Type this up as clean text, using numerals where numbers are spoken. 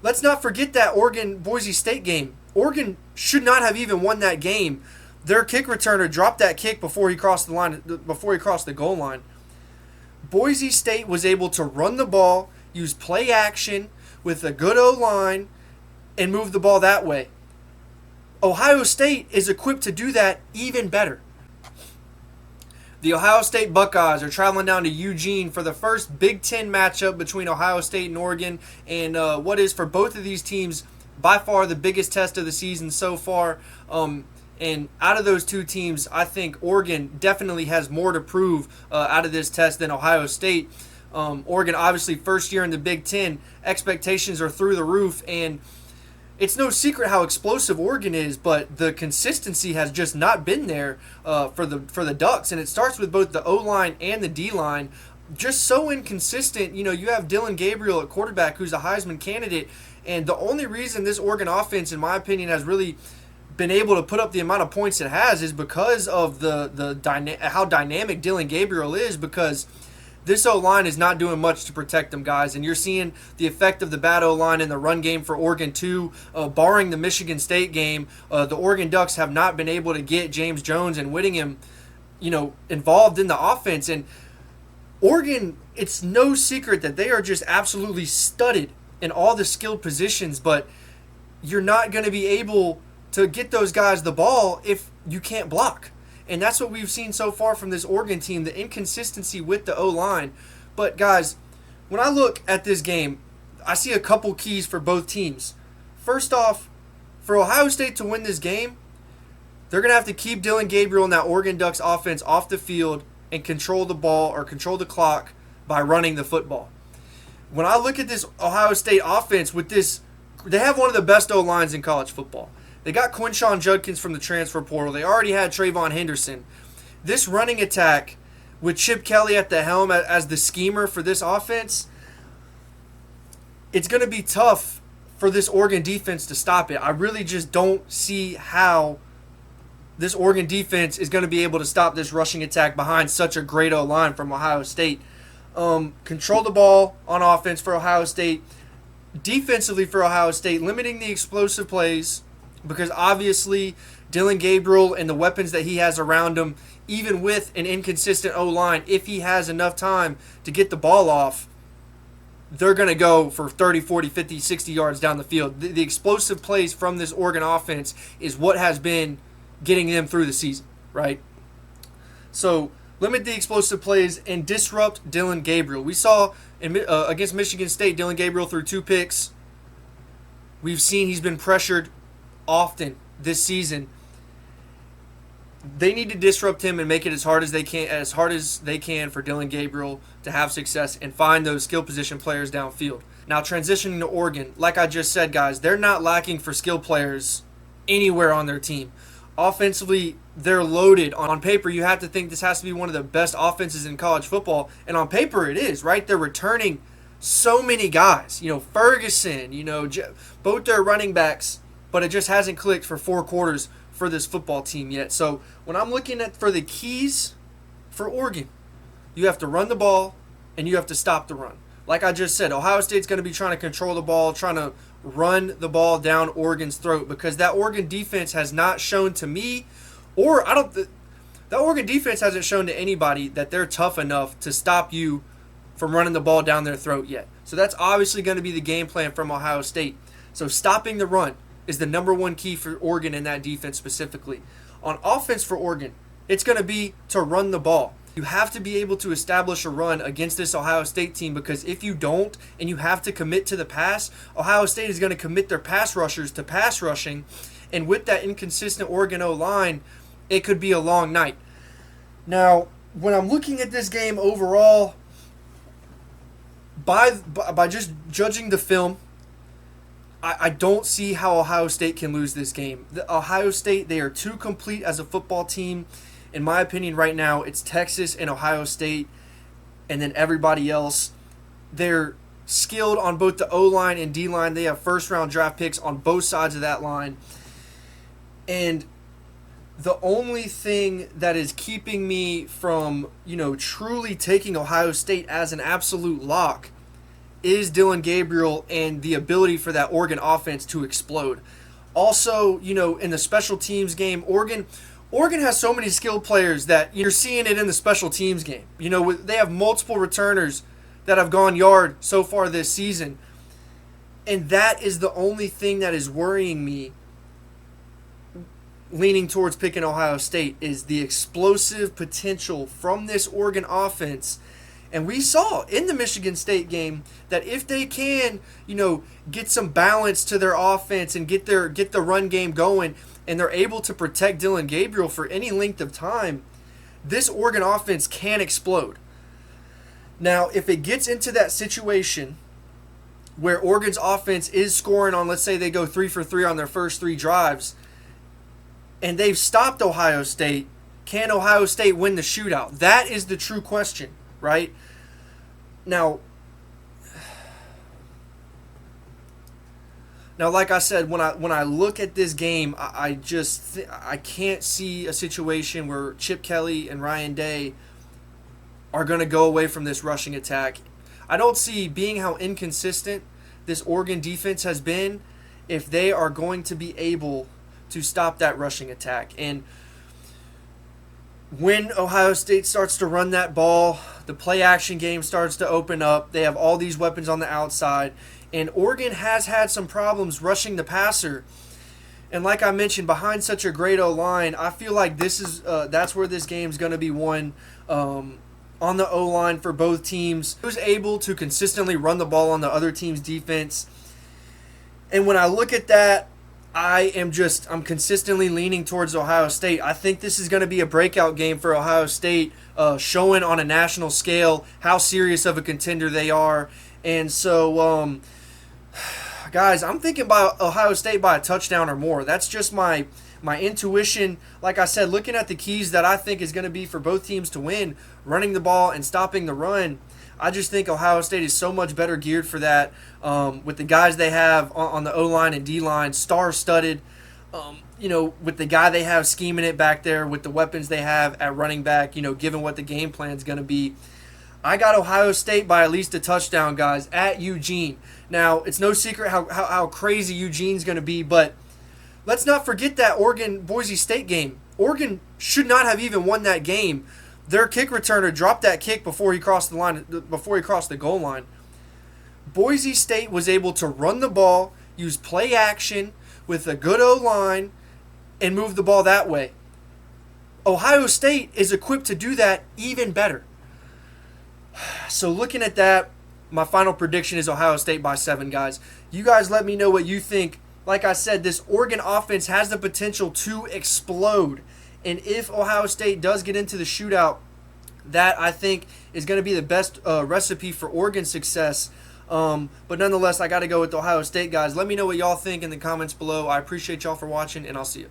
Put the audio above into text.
let's not forget that Oregon-Boise State game. Oregon should not have even won that game. Their kick returner dropped that kick before he crossed the line, before he crossed the goal line. Boise State was able to run the ball, use play action with a good O-line, and move the ball that way. Ohio State is equipped to do that even better. The Ohio State Buckeyes are traveling down to Eugene for the first Big Ten matchup between Ohio State and Oregon, and what is for both of these teams by far the biggest test of the season so far. And out of those two teams, I think Oregon definitely has more to prove out of this test than Ohio State. Oregon, obviously, first year in the Big Ten, expectations are through the roof, and it's no secret how explosive Oregon is, but the consistency has just not been there for the Ducks, and it starts with both the O-line and the D-line. Just so inconsistent. You know, you have Dylan Gabriel at quarterback, who's a Heisman candidate, and the only reason this Oregon offense, in my opinion, has really been able to put up the amount of points it has is because of how dynamic Dylan Gabriel is, because this O-line is not doing much to protect them, guys, and you're seeing the effect of the bad O-line in the run game for Oregon, too. Barring the Michigan State game, the Oregon Ducks have not been able to get James Jones and Whittingham, involved in the offense. And Oregon, it's no secret that they are just absolutely studded in all the skilled positions, but you're not going to be able to get those guys the ball if you can't block. And that's what we've seen so far from this Oregon team, the inconsistency with the O-line. But, guys, when I look at this game, I see a couple keys for both teams. First off, for Ohio State to win this game, they're going to have to keep Dylan Gabriel and that Oregon Ducks offense off the field and control the ball or control the clock by running the football. When I look at this Ohio State offense with this, they have one of the best O-lines in college football. They got Quinshawn Judkins from the transfer portal. They already had Trayvon Henderson. This running attack with Chip Kelly at the helm as the schemer for this offense, it's going to be tough for this Oregon defense to stop it. I really just don't see how this Oregon defense is going to be able to stop this rushing attack behind such a great O-line from Ohio State. Control the ball on offense for Ohio State. Defensively for Ohio State, limiting the explosive plays, because obviously Dylan Gabriel and the weapons that he has around him, even with an inconsistent O-line, if he has enough time to get the ball off, they're going to go for 30, 40, 50, 60 yards down the field. The explosive plays from this Oregon offense is what has been getting them through the season, right? So limit the explosive plays and disrupt Dylan Gabriel. We saw against Michigan State, Dylan Gabriel threw 2 picks. We've seen he's been pressured often this season. They need to disrupt him and make it as hard as they can for Dylan Gabriel to have success and find those skill position players downfield. Now, transitioning to Oregon, like I just said, guys, they're not lacking for skill players anywhere on their team. Offensively, they're loaded. On paper, you have to think this has to be one of the best offenses in college football, and on paper it is, right? They're returning so many guys. Ferguson, both their running backs, but it just hasn't clicked for 4 quarters for this football team yet. So when I'm looking for the keys for Oregon, you have to run the ball and you have to stop the run. Like I just said, Ohio State's going to be trying to control the ball, trying to run the ball down Oregon's throat, because that Oregon defense has not shown to me, or that Oregon defense hasn't shown to anybody that they're tough enough to stop you from running the ball down their throat yet. So that's obviously going to be the game plan from Ohio State. So stopping the run is the number one key for Oregon in that defense specifically. On offense for Oregon, it's going to be to run the ball. You have to be able to establish a run against this Ohio State team, because if you don't and you have to commit to the pass, Ohio State is going to commit their pass rushers to pass rushing, and with that inconsistent Oregon O-line, it could be a long night. Now, when I'm looking at this game overall, by just judging the film, I don't see how Ohio State can lose this game. Ohio State, they are too complete as a football team. In my opinion right now, it's Texas and Ohio State, and then everybody else. They're skilled on both the O-line and D-line. They have first-round draft picks on both sides of that line. And the only thing that is keeping me from, truly taking Ohio State as an absolute lock is Dylan Gabriel and the ability for that Oregon offense to explode. Also, in the special teams game, Oregon has so many skilled players that you're seeing it in the special teams game. They have multiple returners that have gone yard so far this season. And that is the only thing that is worrying me leaning towards picking Ohio State is the explosive potential from this Oregon offense. And we saw in the Michigan State game that if they can, get some balance to their offense and get the run game going, and they're able to protect Dylan Gabriel for any length of time, this Oregon offense can explode. Now, if it gets into that situation where Oregon's offense is scoring on, let's say they go 3 for 3 on their first 3 drives, and they've stopped Ohio State, can Ohio State win the shootout? That is the true question, right? Now, like I said, when I look at this game, I can't see a situation where Chip Kelly and Ryan Day are going to go away from this rushing attack. I don't see, being how inconsistent this Oregon defense has been, if they are going to be able to stop that rushing attack. And when Ohio State starts to run that ball, the play action game starts to open up. They have all these weapons on the outside. And Oregon has had some problems rushing the passer. And like I mentioned, behind such a great O-line, I feel like that's where this game's going to be won, on the O-line for both teams. Who's able to consistently run the ball on the other team's defense. And when I look at that, I'm consistently leaning towards Ohio State. I think this is going to be a breakout game for Ohio State, showing on a national scale how serious of a contender they are. And so, guys, I'm thinking by Ohio State by a touchdown or more. That's just my intuition. Like I said, looking at the keys that I think is going to be for both teams to win, running the ball and stopping the run, I just think Ohio State is so much better geared for that, with the guys they have on the O-line and D-line, star-studded, with the guy they have scheming it back there, with the weapons they have at running back, given what the game plan is going to be. I got Ohio State by at least a touchdown, guys, at Eugene. Now, it's no secret how crazy Eugene's going to be, but let's not forget that Oregon-Boise State game. Oregon should not have even won that game. Their kick returner dropped that kick before he crossed the goal line. Boise State was able to run the ball, use play action with a good O-line, and move the ball that way. Ohio State is equipped to do that even better. So looking at that, my final prediction is Ohio State by 7, guys. You guys let me know what you think. Like I said, this Oregon offense has the potential to explode. And if Ohio State does get into the shootout, that I think is going to be the best recipe for Oregon's success. But nonetheless, I got to go with Ohio State, guys. Let me know what y'all think in the comments below. I appreciate y'all for watching, and I'll see you.